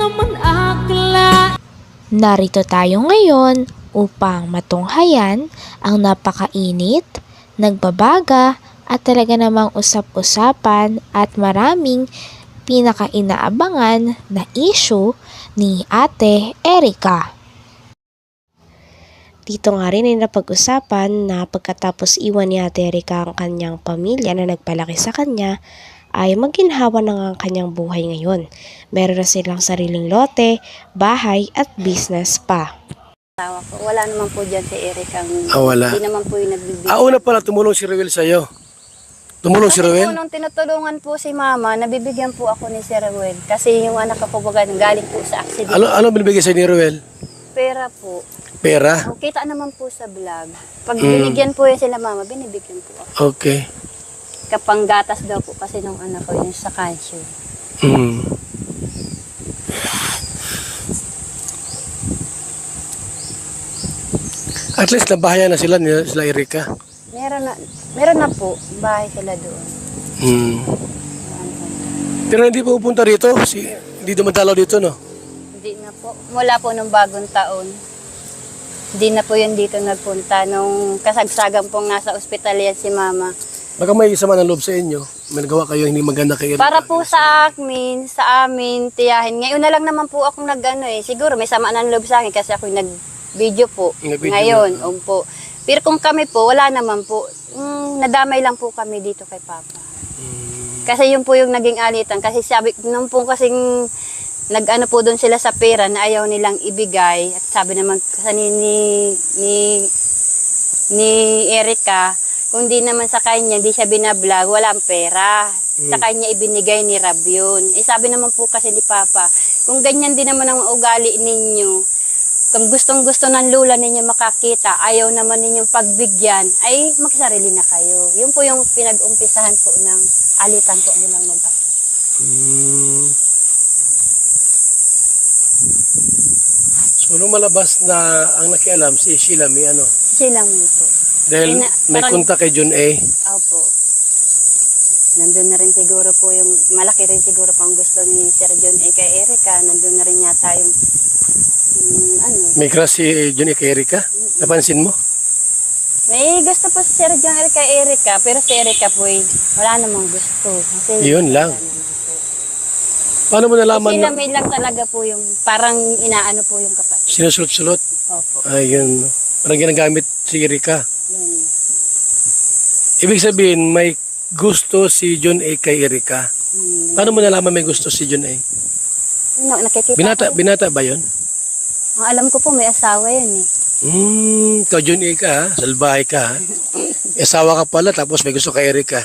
naman akla. Narito tayo ngayon upang matunghayan ang napakainit, nagbabaga at talaga namang usap-usapan at maraming pinaka-inaabangan na issue ni Ate Erica. Dito nga rin ay napag-usapan na pagkatapos iwan ni Ate Erica ang kanyang pamilya na nagpalaki sa kanya, ay maginhawa na nga ang kanyang buhay ngayon. Meron na silang sariling lote, bahay at business pa. Wala naman po dyan si Erica. Wala. Hindi naman po yung nagbibigay. Una pala tumulong si Ruel sa'yo. Tumulong si Kasi Ruel? po, nung tinutulungan po si Mama, nabibigyan po ako ni Sir Ruel. Kasi yung anak ko po galing po sa accident. Ano binibigay sa'yo ni Ruel? Pera po. Pera? O, kita naman po sa vlog. Pag binigyan po yan sila Mama, binibigyan po ako. Okay. Kapanggatas daw po kasi nung anak ko yun sa calcium. Mm. At least nabahayan na sila Erica. Meron na po, bahay sila doon. Mm. Pero hindi po pupunta rito? Hindi dumadalaw dito, no? Hindi na po. Mula po nung bagong taon. Hindi na po yun dito nagpunta. Nung kasagsagan pong nasa ospital yan si Mama. Baka may sama ng loob sa inyo. May nagawa kayo hindi maganda kay Erica. Para po sa amin, tiyahin. Ngayon na lang naman po akong siguro may sama ng loob sa akin kasi ako nag-video po. Nag-video Ngayon, na. po. Pero kung kami po, wala naman po. Nadamay lang po kami dito kay Papa. Kasi yun po yung naging alitan. Kasi sabi, nung po kasing nag-ano po doon sila sa pera na ayaw nilang ibigay. At sabi naman kasi ni Erica, kung di naman sa kanya, di siya binablog, walang pera. Sa kanya ibinigay ni Rab yun. Sabi naman po kasi ni Papa, kung ganyan din naman ang ugali ninyo, kung gustong-gusto ng lula ninyo makakita, ayaw naman ninyong pagbigyan, ay magsarili na kayo. Yun po yung pinag-umpisahan po ng alitan po nilang mag-apo. So, nung malabas na ang nakialam, si Sheila may ano? Silang po. Dahil may kontak kay John A. Opo. Nandun na rin siguro po yung, malaki rin siguro pang gusto ni Sir John A. kay Erica. Nandun na rin yata yung, May crush si John A. kay Erica? Napansin mo? May gusto po si Sir John A. kay Erica, pero si Erica po wala namang gusto. Kasi Yun lang. Paano mo nalaman sila na may lang talaga po yung, parang inaano po yung kapatid. sinusulot-sulot? Opo. Ayun. Parang ginagamit si Erica. Yun. Ibig sabihin, may gusto si John A. kay Erica. Paano mo nalaman may gusto si John A? Nakikita ko. Binata ba yun? Ang alam ko po may asawa yan eh. Ikaw John A. ka ha? Salbahay ka ha? Asawa ka pala tapos may gusto kay Erica.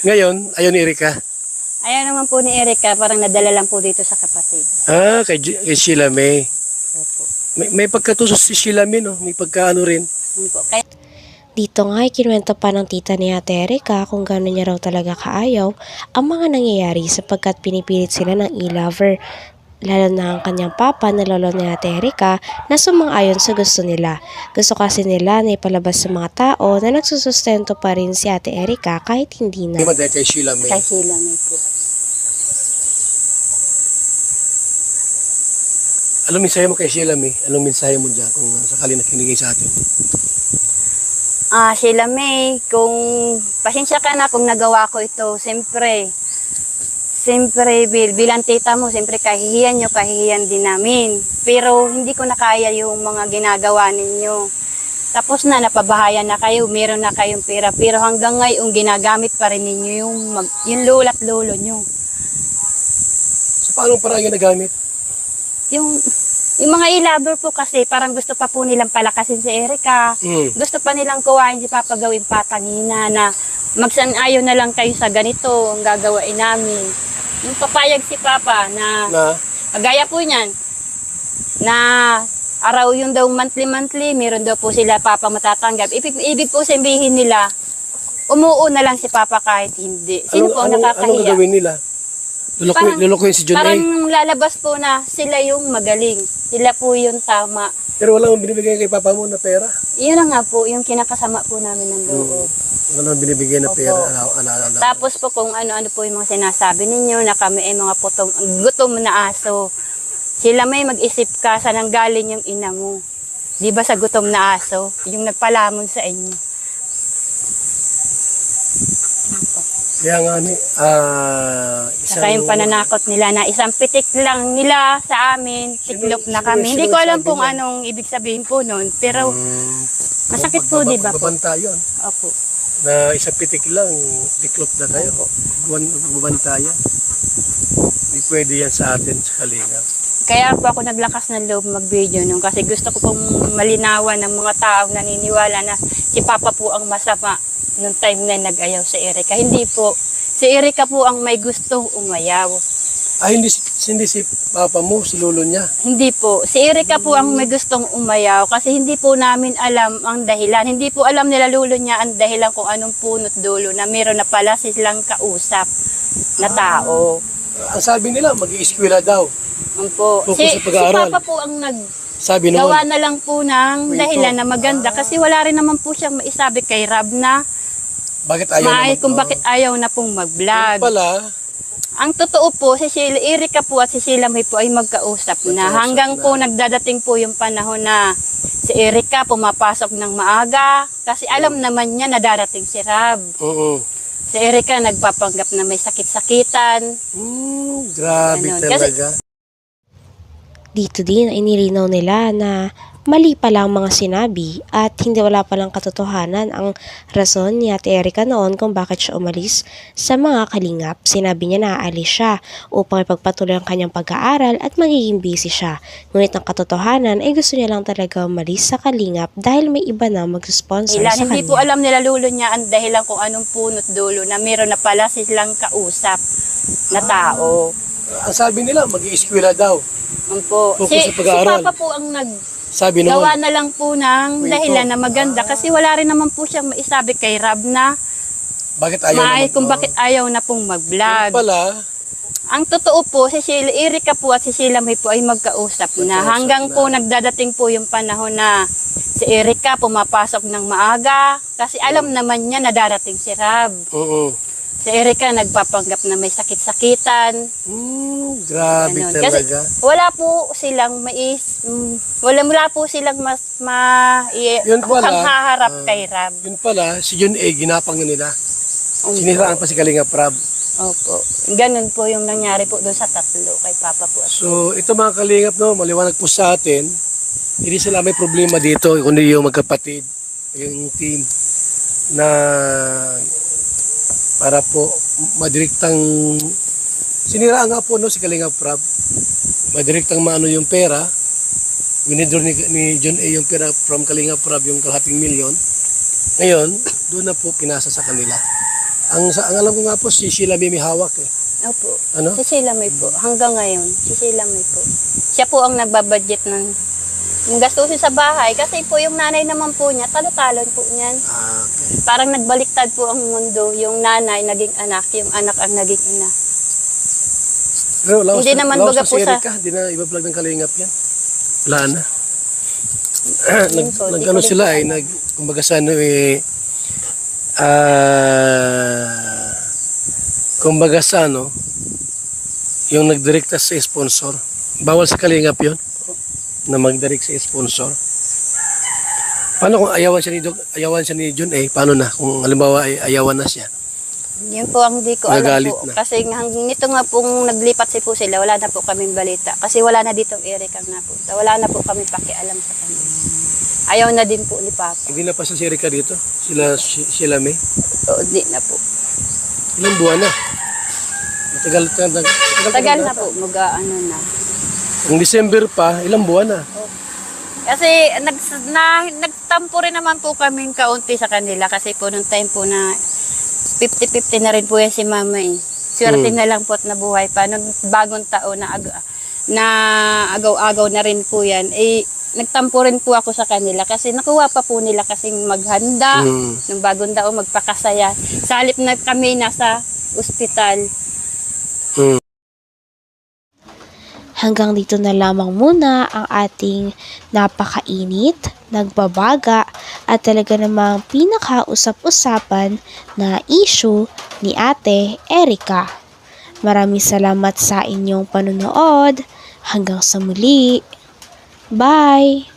Ngayon, ayaw ni Erica. Ayaw naman po ni Erica, parang nadala lang po dito sa kapatid. Kay Sheila May. Opo. May pagkatusos si Sheila May, no? May pagkaano rin. Yun po. Kaya, Dito nga ay kinuwento pa ng tita ni Ate Erica kung gano'n niya raw talaga kaayaw ang mga nangyayari sapagkat pinipilit sila ng e-lover. Lalo na ang kanyang papa na lolo ni Ate Erica na sumang-ayon sa gusto nila. Gusto kasi nila na ipalabas sa mga tao na nagsusustento pa rin si Ate Erica kahit hindi na. Di ba dahil kay Sheila May? kay Sheila May po. Anong mensahe mo kay Sheila May? Anong mensahe mo dyan kung sakali nakinigay sa atin? Sheila May, kung pasensya ka na kung nagawa ko ito, siyempre bilang tita mo, siyempre kahihiyan nyo, kahihiyan din namin. Pero hindi ko na kaya yung mga ginagawa ninyo. Tapos na, napabahayan na kayo, meron na kayong pera. Pero hanggang ngayon, ginagamit pa rin ninyo yung lola at lolo nyo. So paano parang ginagamit? Yung mga e-lover po kasi, parang gusto pa po nilang palakasin si Erica. Gusto pa nilang kuhain si Papa gawing patangina na magsan-ayon na lang kayo sa ganito ang gagawain namin. Yung papayag si Papa na gaya po niyan, na araw yung daw monthly, meron daw po sila Papa matatanggap. Ibig po sabihin nila, umuo na lang si Papa kahit hindi. Sino po nakakahiya? Anong gagawin nila? Lulukuhin si John A. Parang lalabas po na sila yung magaling. Sila po yung tama. Pero wala mong binibigay kay papa mo na pera? Iyon na nga po, yung kinakasama po namin ng loob. Wala nang binibigay na Opo. pera. Ala. Tapos po kung ano-ano po yung mga sinasabi ninyo na kami ay mga gutom na aso. Sila may mag-isip ka saan nang galing yung ina mo. Di ba sa gutom na aso? Yung nagpalamon sa inyo. Kaya nga ni, Saka yung pananakot nila na isang pitik lang nila sa amin, tiklop na kami. Hindi ko alam kung anong ibig sabihin po nun, pero masakit po, di ba po? Babanta yun. Opo. Na isang pitik lang, tiklop na tayo. Babanta yan. Hindi pwede yan sa atin, sa kalinga. Kaya po ako naglakas ng loob mag-video nung kasi gusto ko pong malinawan ng mga taong naniniwala na si Papa po ang masama nung time na nag-ayaw si Erika. Hindi po. Si Erika po ang may gustong umayaw. Hindi si Papa mo, si lolo niya. Hindi po. Si Erika po ang may gustong umayaw kasi hindi po namin alam ang dahilan. Hindi po alam nila lulo niya ang dahilan kung anong punot dulo na meron na pala silang kausap na tao. Ang sabi nila, mag-i-eskwela daw. Po. Focus Si sa pag-aaral. Papa po ang Sabi gawa naman, na lang po ng dahilan na maganda kasi wala rin naman po siyang maisabi kay Rab na bakit ayaw naman? kung bakit ayaw na pong mag-vlog. Pala, Ang totoo po, si Sheila, Erika po at si Sheila May po ay magkausap na. Hanggang po nagdadating po yung panahon na si Erika pumapasok ng maaga kasi alam naman niya na darating si Rab. oo. Si Erika nagpapanggap na may sakit-sakitan. Grabe Ganun. talaga. Dito din ay nilinaw nila na mali pala ang mga sinabi at hindi wala palang katotohanan ang rason ni Ate Erika noon kung bakit siya umalis sa mga kalingap. Sinabi niya na aalis siya upang ipagpatuloy ang kanyang pag-aaral at magiging busy siya. Ngunit ang katotohanan ay gusto niya lang talaga umalis sa kalingap dahil may iba na mag-sponsor sa Hindi kanya. po alam nila lulo niya ang dahilan kung anong punot dulo na meron na pala silang kausap na tao. Ang sabi nila, mag-i-eskwela daw. Po. Focus Si sa pag-aaral. Papa po ang Sabi gawa naman, na lang po ng dahilan na maganda kasi wala rin naman po siyang maisabi kay Rab na bakit ayaw naman? kung bakit ayaw na pong mag-vlog. Pala, Ang totoo po, si Sheila, Erika po at si Sheila May po ay magkausap na. Hanggang po nagdadating po yung panahon na si Erika pumapasok ng maaga kasi alam naman niya na darating si Rab. oo. Si Erika nagpapanggap na may sakit-sakitan. Grabe Ganun. talaga. Kasi wala po silang wala po silang Yun pala, mukhang haharap kay Rab. Yun pala, si John A, ginapang na nila. Siniraan pa si Kalinga Prab. Opo. Ganun po yung nangyari po doon sa tatlo kay Papa po. So, ito mga Kalingap, no, maliwanag po sa atin, hindi sila may problema dito, kundi yung magkapatid, yung team, na para po madiriktang, siniraan nga po no, si Kalinga Prab, madiriktang maano yung pera, winidraw ni John A yung pera from Kalinga Prab, yung kalahating milyon. Ngayon, doon na po pinasa sa kanila. Ang alam ko nga po, si Sheila may hawak eh. Opo. Ano? Si Sheila May po. Hanggang ngayon, si Sheila May po. Siya po ang nagbabudget ng gastusin sa bahay. Kasi po yung nanay naman po niya, talo-talon po niyan. Okay. Parang nagbaliktad po ang mundo. Yung nanay naging anak, yung anak ang naging ina. Pero laos Hindi naman baga po si sa- Erika, hindi na iba-vlog ng Kalingap yan. Wala na. Yun po, di Nag-ano ko rin sila po eh, alam. kumbaga sa ano kumbaga sa ano, yung nagdirekta sa sponsor. Bawal sa Kalingap yun, na magdirect sa sponsor. Paano kung ayawan siya ni John eh, paano na? Kung halimbawa ay ayawan na siya. Yun po ang di ko alam Nagalit po. na. Kasi nito nga pong naglipat si po sila, wala na po kaming balita. Kasi wala na dito Erika na po. Wala na po kami pakialam sa kanila. Ayaw na din po ni Papa. Hindi na pa sa si Erika dito, sila may. O, di na po. Ilang buwan na? Tagal na po, ano na. Ang December pa, ilang buwan na? Kasi nagtampo rin naman po kaming kaunti sa kanila kasi po nung time po na 50-50 na rin po yan si Mama eh. Swerte na lang po at nabuhay pa. Nung bagong taon na agaw-agaw na rin po yan, eh nagtampo rin po ako sa kanila kasi nakuha pa po nila kasing maghanda nung bagong taon, magpakasaya. Sa halip na kami nasa ospital. Hanggang dito na lamang muna ang ating napakainit, nagbabaga, at talaga namang pinakausap-usapan na issue ni Ate Erica. Maraming salamat sa inyong panunood. Hanggang sa muli. Bye!